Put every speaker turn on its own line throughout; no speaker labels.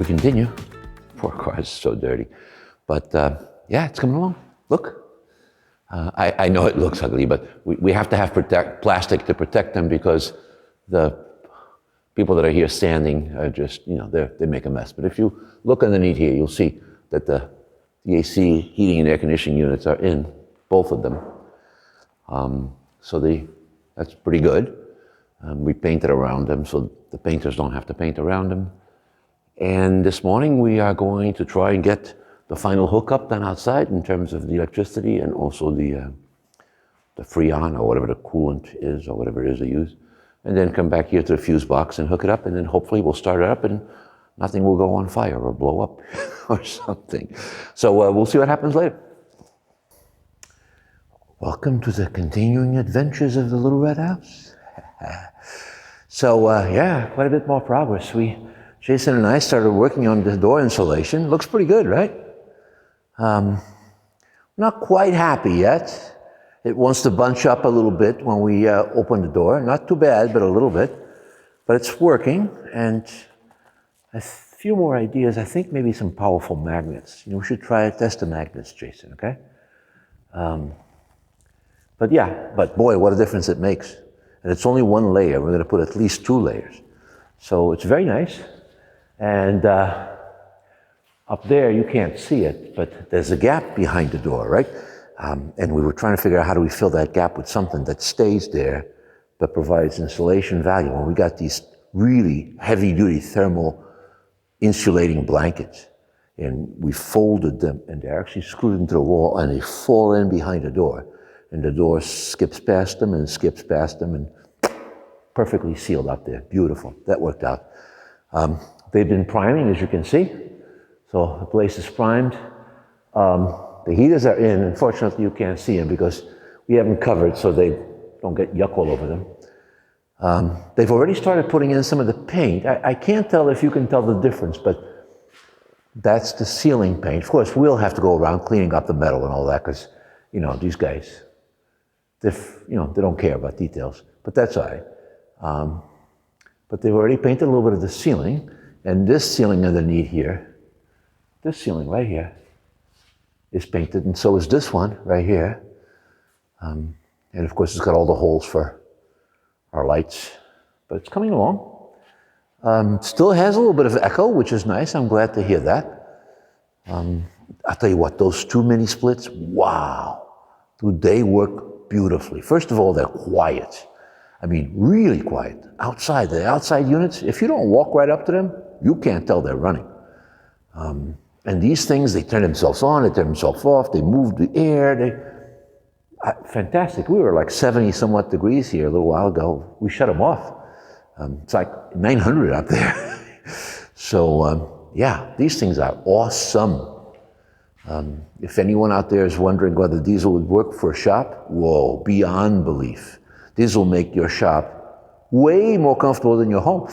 Continue. Poor car is so dirty. But yeah, it's coming along. Look. I know it looks ugly, but we have to have plastic to protect them because the people that are here standing are just, they make a mess. But if you look underneath here, you'll see that the AC heating and air conditioning units are in, both of them. That's pretty good. We painted around them so the painters don't have to paint around them. And this morning we are going to try and get the final hookup done outside in terms of the electricity and also the Freon or whatever the coolant is or whatever it is they use. And then come back here to the fuse box and hook it up, and then hopefully we'll start it up and nothing will go on fire or blow up or something. So we'll see what happens later. Welcome to the continuing adventures of the Little Red House. So yeah, quite a bit more progress. Jason and I started working on the door insulation. Looks pretty good, right? Not quite happy yet. It wants to bunch up a little bit when we open the door. Not too bad, but a little bit. But it's working, and a few more ideas. I think maybe some powerful magnets. We should try to test the magnets, Jason, okay? But boy, what a difference it makes. And it's only one layer. We're going to put at least 2 layers. So it's very nice. And up there, you can't see it, but there's a gap behind the door, right? And we were trying to figure out how do we fill that gap with something that stays there, but provides insulation value. And we got these really heavy-duty thermal insulating blankets, and we folded them, and they're actually screwed into the wall, and they fall in behind the door. And the door skips past them and skips past them, and perfectly sealed up there. Beautiful. That worked out. They've been priming, as you can see. So the place is primed. The heaters are in. Unfortunately, you can't see them because we haven't covered so they don't get yuck all over them. They've already started putting in some of the paint. I can't tell if you can tell the difference, but that's the ceiling paint. Of course, we'll have to go around cleaning up the metal and all that because, these guys, they don't care about details, but that's all right. But they've already painted a little bit of the ceiling, and this ceiling underneath here, this ceiling right here, is painted, and so is this one right here. And of course, it's got all the holes for our lights, but it's coming along. Still has a little bit of echo, which is nice. I'm glad to hear that. I'll tell you what, those 2 mini splits, wow, do they work beautifully. First of all, they're quiet. I mean, really quiet. Outside, the outside units, if you don't walk right up to them, you can't tell they're running. And these things, they turn themselves on, they turn themselves off, they move the air, fantastic. We were like 70 somewhat degrees here a little while ago. We shut them off. It's like 900 up there. So yeah, these things are awesome. If anyone out there is wondering whether diesel would work for a shop, whoa, beyond belief. These will make your shop way more comfortable than your home.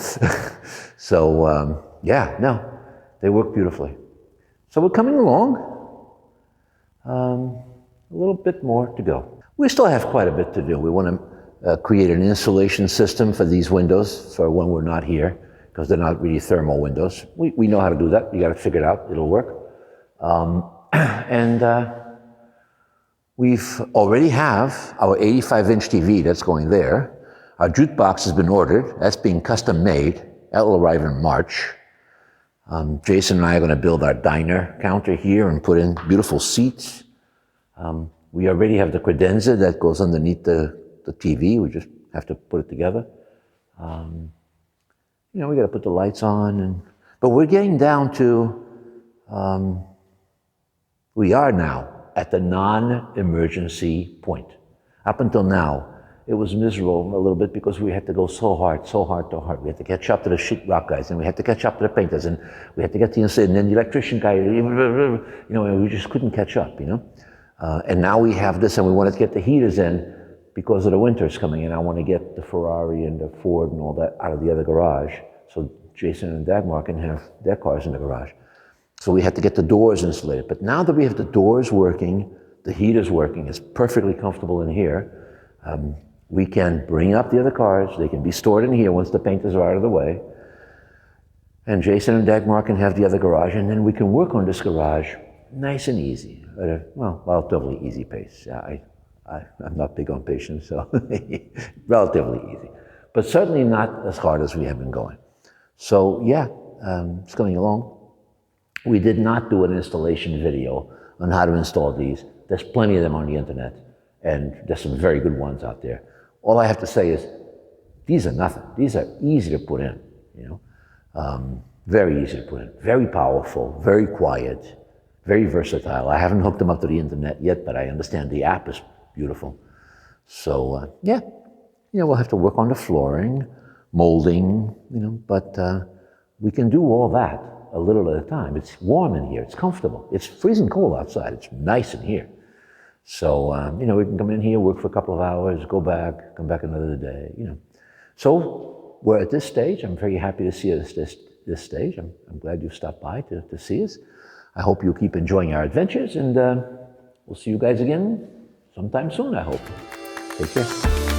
So yeah, no, they work beautifully. So we're coming along. A little bit more to go. We still have quite a bit to do. We want to create an insulation system for these windows for when we're not here, because they're not really thermal windows. We know how to do that. You got to figure it out. It'll work. We've already have our 85-inch TV that's going there. Our jukebox has been ordered. That's being custom made. That will arrive in March. Jason and I are going to build our diner counter here and put in beautiful seats. We already have the credenza that goes underneath the TV. We just have to put it together. We got to put the lights on. But we're getting down to, we are now at the non-emergency point. Up until now, it was miserable a little bit because we had to go so hard. We had to catch up to the sheetrock guys, and we had to catch up to the painters, and we had to get the inside, and then the electrician guy, and we just couldn't catch up, And now we have this, and we wanted to get the heaters in because of the winters coming in, I want to get the Ferrari and the Ford and all that out of the other garage, so Jason and Dagmar can have their cars in the garage. So we had to get the doors insulated. But now that we have the doors working, the heater's working, it's perfectly comfortable in here, we can bring up the other cars, they can be stored in here once the painters are out of the way, and Jason and Dagmar can have the other garage, and then we can work on this garage nice and easy, at a, well, relatively easy pace. I'm not big on patience, so relatively easy. But certainly not as hard as we have been going. So yeah, it's going along. We did not do an installation video on how to install these. There's plenty of them on the internet, and there's some very good ones out there. All I have to say is, these are nothing. These are easy to put in, you know. Very easy to put in, very powerful, very quiet, very versatile. I haven't hooked them up to the internet yet, but I understand the app is beautiful. So yeah, you know, we'll have to work on the flooring, molding, you know, but we can do all that a little at a time. It's warm in here, it's comfortable. It's freezing cold outside, it's nice in here. So, you know, we can come in here, work for a couple of hours, go back, come back another day, you know. So we're at this stage. I'm very happy to see us this stage. I'm glad you stopped by to see us. I hope you keep enjoying our adventures, and we'll see you guys again sometime soon, I hope. Take care.